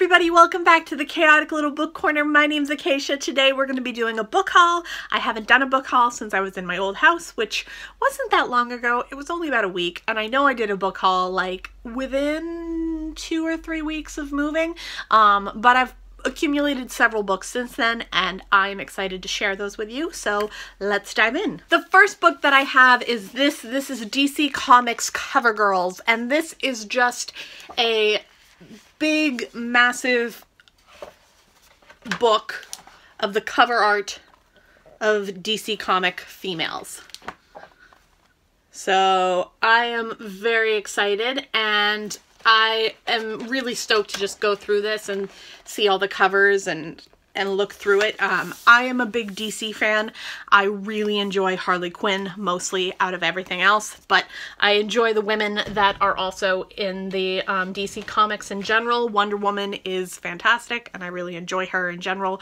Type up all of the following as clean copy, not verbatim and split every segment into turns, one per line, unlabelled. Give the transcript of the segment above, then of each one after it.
everybody, welcome back to the Chaotic Little Book Corner. My name's Acacia. Today we're going to be doing a book haul. I haven't done a book haul since I was in my old house, which wasn't that long ago. It was only about a week, and I know I did a book haul like within 2 or 3 weeks of moving, but I've accumulated several books since then, and I'm excited to share those with you, so let's dive in. The first book that I have is this is DC Comics CoverGirls, and this is just a big, massive book of the cover art of DC comic females. So I am very excited, and I am really stoked to just go through this and see all the covers and look through it. I am a big DC fan. I really enjoy Harley Quinn, mostly out of everything else, but I enjoy the women that are also in the DC comics in general. Wonder Woman is fantastic, and I really enjoy her in general.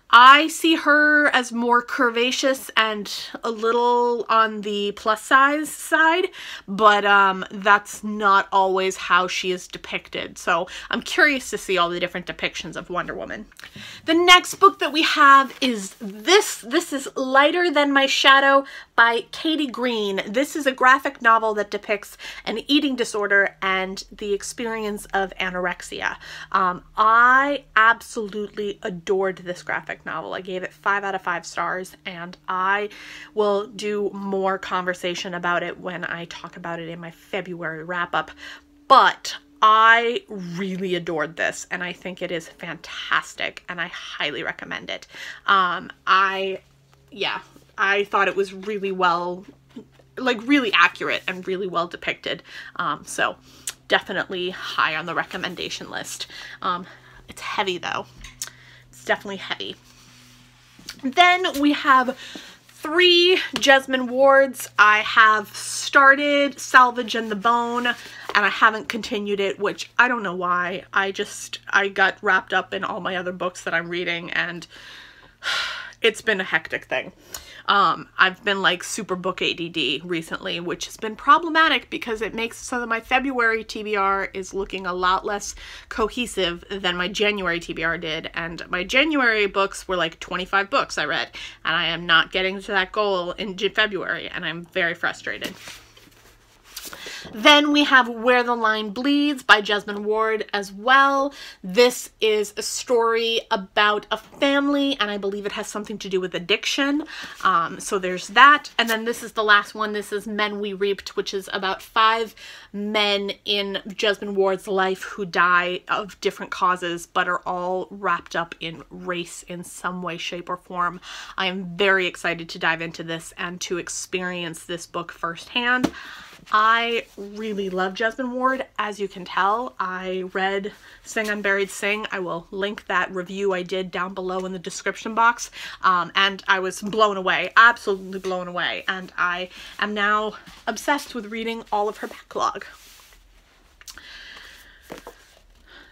I see her as more curvaceous and a little on the plus size side, but that's not always how she is depicted. So I'm curious to see all the different depictions of Wonder Woman. The next book that we have is this. This is Lighter Than My Shadow by Katie Green. This is a graphic novel that depicts an eating disorder and the experience of anorexia. I absolutely adored this graphic novel. I gave it 5 out of 5 stars, and I will do more conversation about it when I talk about it in my February wrap-up. But I really adored this, and I think it is fantastic, and I highly recommend it. I thought it was really well, like really accurate and really well depicted. So definitely high on the recommendation list. It's heavy though. It's definitely heavy. Then we have 3 Jesmyn Wards. I have started Salvage the Bone, and I haven't continued it, which I don't know why. I got wrapped up in all my other books that I'm reading, and it's been a hectic thing. I've been like super book ADD recently, which has been problematic because it makes so that my February TBR is looking a lot less cohesive than my January TBR did, and my January books were like 25 books I read, and I am not getting to that goal in February, and I'm very frustrated. Then we have Where the Line Bleeds by Jesmyn Ward as well. This is a story about a family, and I believe it has something to do with addiction. So there's that. And then this is the last one. This is Men We Reaped, which is about 5 men in Jesmyn Ward's life who die of different causes, but are all wrapped up in race in some way, shape, or form. I am very excited to dive into this and to experience this book firsthand. I really love Jesmyn Ward, as you can tell. I read Sing Unburied Sing. I will link that review I did down below in the description box. And I was blown away, absolutely blown away. And I am now obsessed with reading all of her backlog.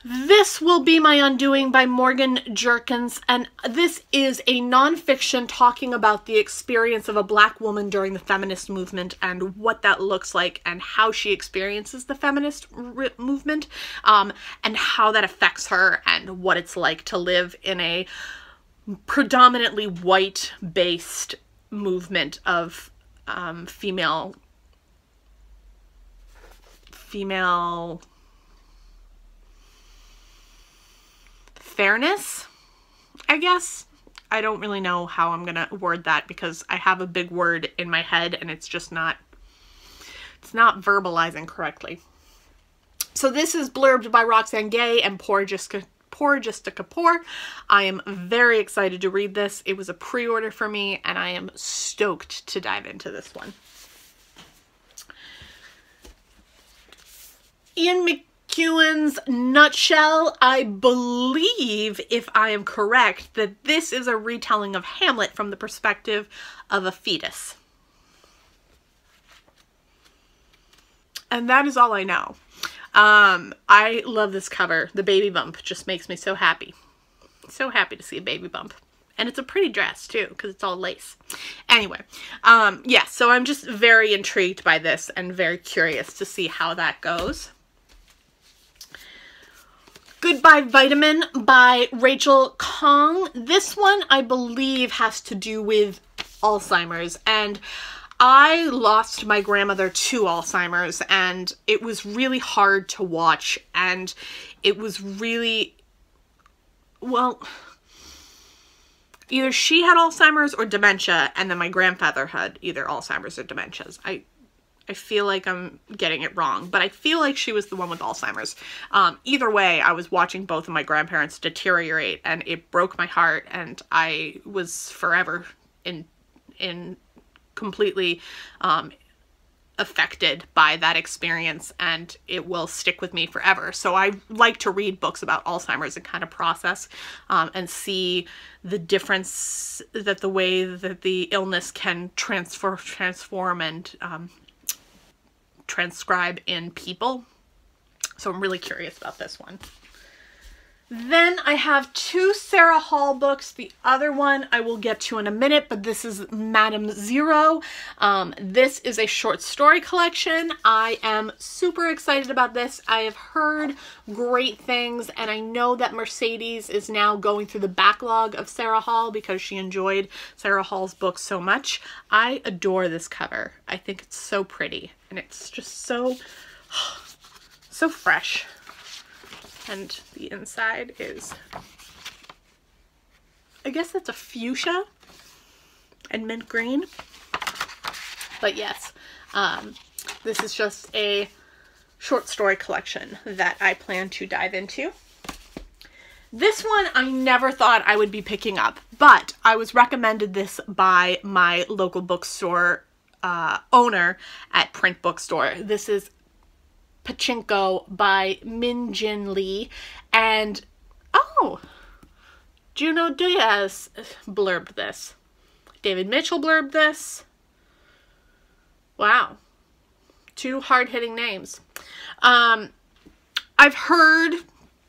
This Will Be My Undoing by Morgan Jerkins, and this is a nonfiction talking about the experience of a Black woman during the feminist movement and what that looks like and how she experiences the feminist movement, and how that affects her and what it's like to live in a predominantly white-based movement of female fairness, I guess. I don't really know how I'm gonna word that because I have a big word in my head and it's not verbalizing correctly. So this is blurbed by Roxane Gay and Poor Jessica Kapoor. I am very excited to read this. It was a pre-order for me, and I am stoked to dive into this one. Ian McEwan's Nutshell. I believe, if I am correct, that this is a retelling of Hamlet from the perspective of a fetus. And that is all I know. I love this cover. The baby bump just makes me so happy. So happy to see a baby bump. And it's a pretty dress too, because it's all lace. Anyway, yeah, so I'm just very intrigued by this and very curious to see how that goes. Goodbye by Vitamin by Rachel Kong. This one, I believe, has to do with Alzheimer's, and I lost my grandmother to Alzheimer's, and it was really hard to watch, and it was really, well, either she had Alzheimer's or dementia, and then my grandfather had either Alzheimer's or dementias. I feel like I'm getting it wrong, but I feel like she was the one with Alzheimer's. Either way, I was watching both of my grandparents deteriorate, and it broke my heart, and I was forever in completely affected by that experience, and it will stick with me forever. So I like to read books about Alzheimer's and kind of process and see the difference that the way that the illness can transform and transcribe in people. So I'm really curious about this one. Then I have two Sarah Hall books. The other one I will get to in a minute, but this is Madame Zero. This is a short story collection. I am super excited about this. I have heard great things, and I know that Mercedes is now going through the backlog of Sarah Hall because she enjoyed Sarah Hall's books so much. I adore this cover. I think it's so pretty, and it's just so fresh. And the inside is, I guess that's a fuchsia and mint green. But yes, this is just a short story collection that I plan to dive into. This one I never thought I would be picking up, but I was recommended this by my local bookstore owner at Print Bookstore. This is Pachinko by Min Jin Lee, and oh, Juno Diaz blurbed this. David Mitchell blurbed this. Wow. Two hard-hitting names. I've heard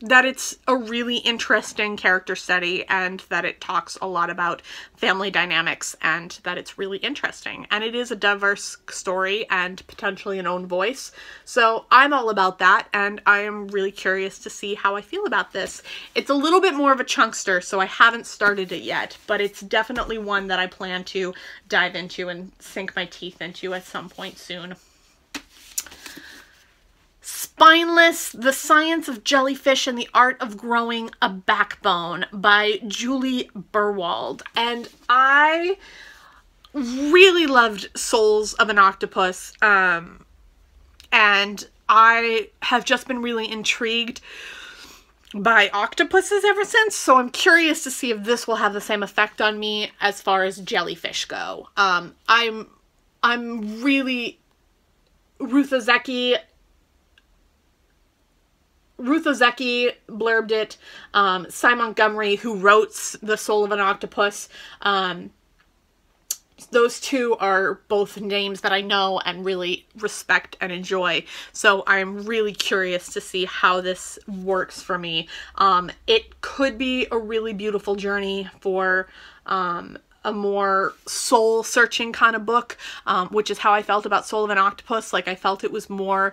that it's a really interesting character study, and that it talks a lot about family dynamics, and that it's really interesting. And it is a diverse story and potentially an own voice. So I'm all about that, and I am really curious to see how I feel about this. It's a little bit more of a chunkster, so I haven't started it yet, but it's definitely one that I plan to dive into and sink my teeth into at some point soon. Spineless, The Science of Jellyfish and the Art of Growing a Backbone by Julie Burwald. And I really loved Souls of an Octopus, and I have just been really intrigued by octopuses ever since, so I'm curious to see if this will have the same effect on me as far as jellyfish go. I'm really Ruth Ozeki blurbed it. Cy Montgomery, who wrote The Soul of an Octopus, those two are both names that I know and really respect and enjoy. So I'm really curious to see how this works for me. It could be a really beautiful journey for a more soul-searching kind of book, which is how I felt about Soul of an Octopus. Like, I felt it was more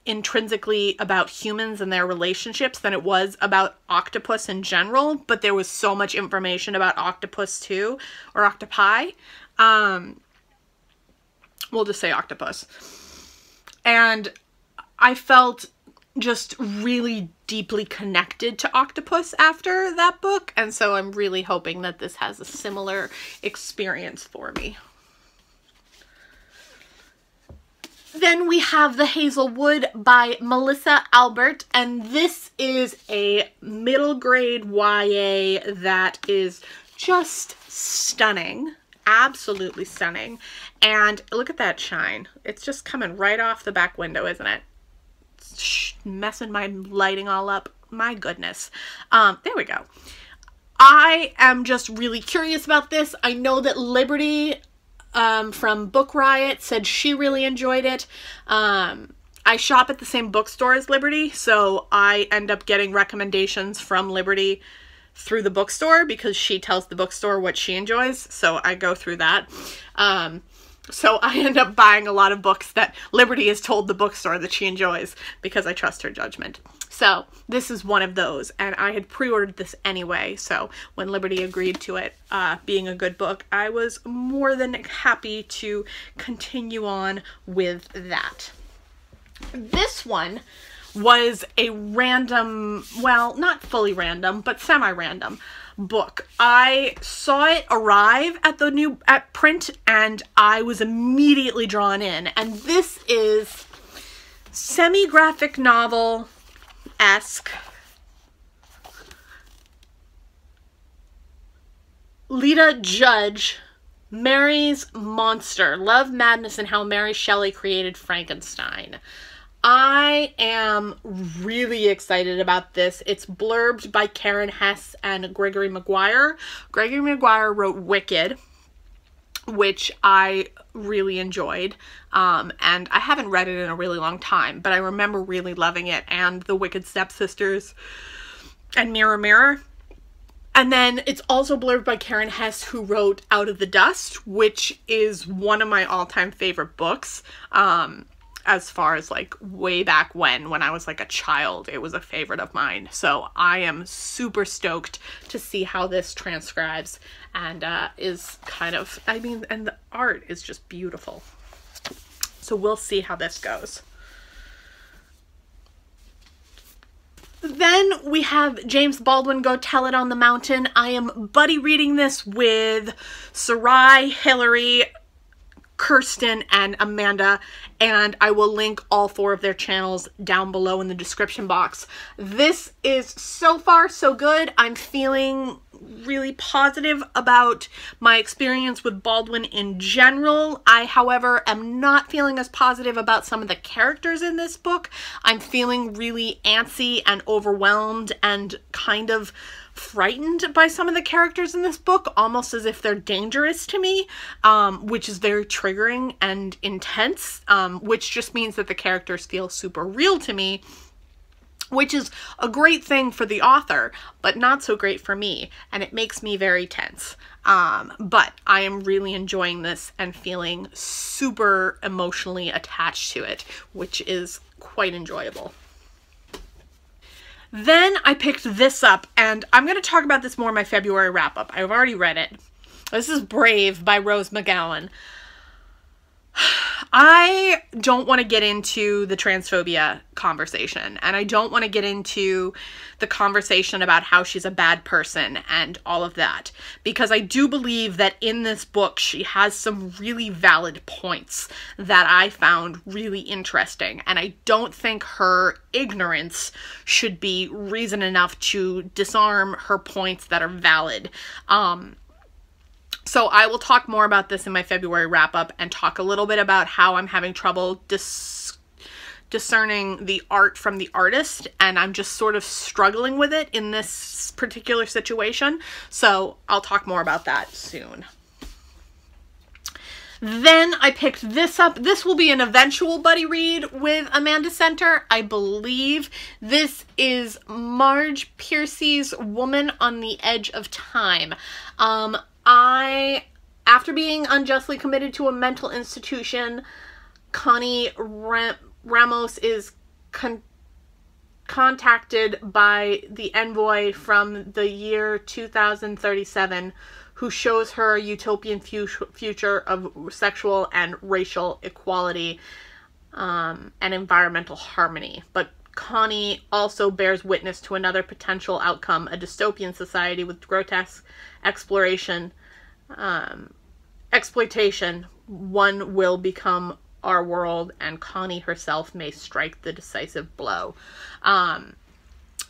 intrinsically about humans and their relationships than it was about octopus in general, but there was so much information about octopus too, or octopi. We'll just say octopus. And I felt just really deeply connected to octopus after that book, and so I'm really hoping that this has a similar experience for me. Then we have The Hazelwood by Melissa Albert, and this is a middle grade YA that is just stunning. Absolutely stunning. And look at that shine. It's just coming right off the back window, isn't it? It's messing my lighting all up. My goodness. There we go. I am just really curious about this. I know that Liberty from Book Riot said she really enjoyed it. I shop at the same bookstore as Liberty, so I end up getting recommendations from Liberty through the bookstore because she tells the bookstore what she enjoys, so I go through that. So I end up buying a lot of books that Liberty has told the bookstore that she enjoys because I trust her judgment. So this is one of those, and I had pre-ordered this anyway, so when Liberty agreed to it being a good book, I was more than happy to continue on with that. This one was a random, well, not fully random, but semi-random book. I saw it arrive at print, and I was immediately drawn in, and this is semi-graphic novel-esque Lita Judge, Mary's Monster, Love, Madness, and How Mary Shelley Created Frankenstein. I am really excited about this. It's blurbed by Karen Hess and Gregory Maguire. Gregory Maguire wrote Wicked, which I really enjoyed, and I haven't read it in a really long time, but I remember really loving it, and The Wicked Stepsisters and Mirror Mirror. And then it's also blurbed by Karen Hess, who wrote Out of the Dust, which is one of my all-time favorite books. As far as like way back when I was like a child, it was a favorite of mine. So I am super stoked to see how this transcribes, and is kind of, I mean, and the art is just beautiful. So we'll see how this goes. Then we have James Baldwin, Go Tell It on the Mountain. I am buddy reading this with Sarai, Hilary, Kristyn, and Amanda, and I will link all 4 of their channels down below in the description box. This is so far so good. I'm feeling really positive about my experience with Baldwin in general. I, however, am not feeling as positive about some of the characters in this book. I'm feeling really antsy and overwhelmed and kind of frightened by some of the characters in this book, almost as if they're dangerous to me, which is very triggering and intense, which just means that the characters feel super real to me, which is a great thing for the author, but not so great for me, and it makes me very tense. But I am really enjoying this and feeling super emotionally attached to it, which is quite enjoyable. Then I picked this up, and I'm going to talk about this more in my February wrap-up. I've already read it. This is Brave by Rose McGowan. I don't want to get into the transphobia conversation, and I don't want to get into the conversation about how she's a bad person and all of that, because I do believe that in this book she has some really valid points that I found really interesting, and I don't think her ignorance should be reason enough to disarm her points that are valid. So I will talk more about this in my February wrap-up and talk a little bit about how I'm having trouble discerning the art from the artist, and I'm just sort of struggling with it in this particular situation. So I'll talk more about that soon. Then I picked this up. This will be an eventual buddy read with Amanda Center, I believe. This is Marge Piercy's Woman on the Edge of Time. After being unjustly committed to a mental institution, Connie Ramos is contacted by the envoy from the year 2037, who shows her a utopian future of sexual and racial equality and environmental harmony. But Connie also bears witness to another potential outcome, a dystopian society with grotesque exploitation. One will become our world, and Connie herself may strike the decisive blow.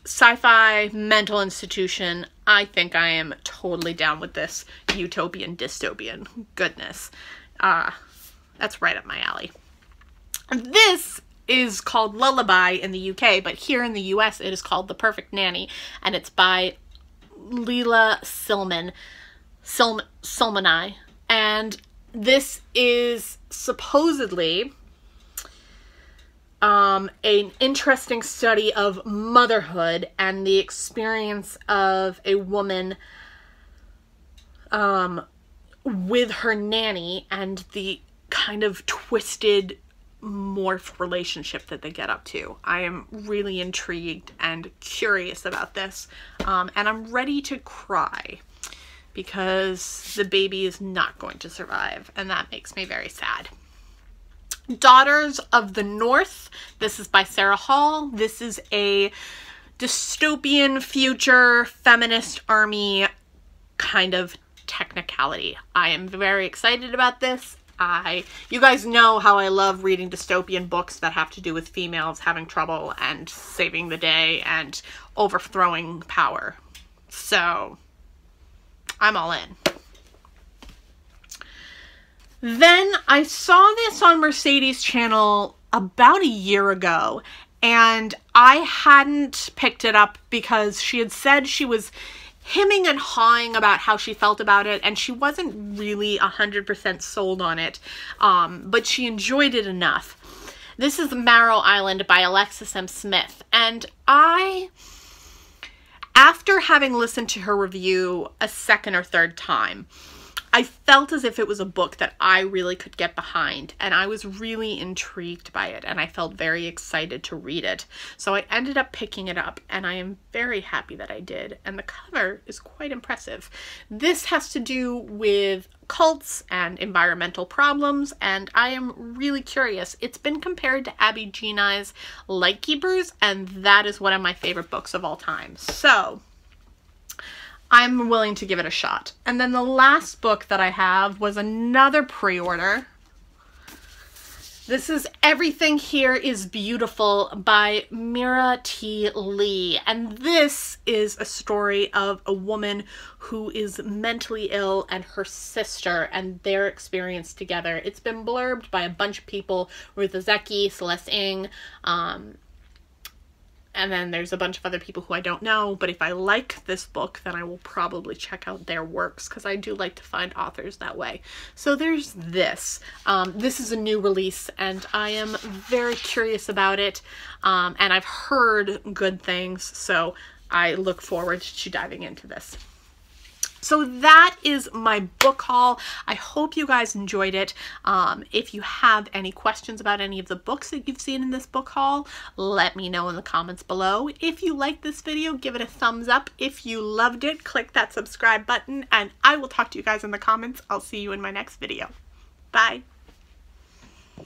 Sci-fi, mental institution. I think I am totally down with this utopian dystopian goodness. That's right up my alley. This is called Lullaby in the UK, but here in the US it is called The Perfect Nanny, and it's by Leela Silmani, and this is supposedly an interesting study of motherhood and the experience of a woman with her nanny, and the kind of twisted morph relationship that they get up to. I am really intrigued and curious about this, and I'm ready to cry because the baby is not going to survive, and that makes me very sad. Daughters of the North. This is by Sarah Hall. This is a dystopian future feminist army kind of technicality. I am very excited about this. You guys know how I love reading dystopian books that have to do with females having trouble and saving the day and overthrowing power. So I'm all in. Then I saw this on Mercedes' channel about a year ago, and I hadn't picked it up because she had said she was hemming and hawing about how she felt about it, and she wasn't really 100% sold on it, but she enjoyed it enough. This is Maro Island by Alexis M. Smith, and after having listened to her review a second or third time, I felt as if it was a book that I really could get behind, and I was really intrigued by it, and I felt very excited to read it. So I ended up picking it up, and I am very happy that I did, and the cover is quite impressive. This has to do with cults and environmental problems, and I am really curious. It's been compared to Abby Genai's Lightkeepers, and that is one of my favorite books of all time. So I'm willing to give it a shot. And then the last book that I have was another pre-order. This is Everything Here is Beautiful by Mira T. Lee. And this is a story of a woman who is mentally ill and her sister and their experience together. It's been blurbed by a bunch of people, Ruth Ozeki, Celeste Ng, and then there's a bunch of other people who I don't know, but if I like this book, then I will probably check out their works, because I do like to find authors that way. So there's this. This is a new release, and I am very curious about it, and I've heard good things, so I look forward to diving into this. So that is my book haul. I hope you guys enjoyed it. If you have any questions about any of the books that you've seen in this book haul, let me know in the comments below. If you liked this video, give it a thumbs up. If you loved it, click that subscribe button, and I will talk to you guys in the comments. I'll see you in my next video. Bye.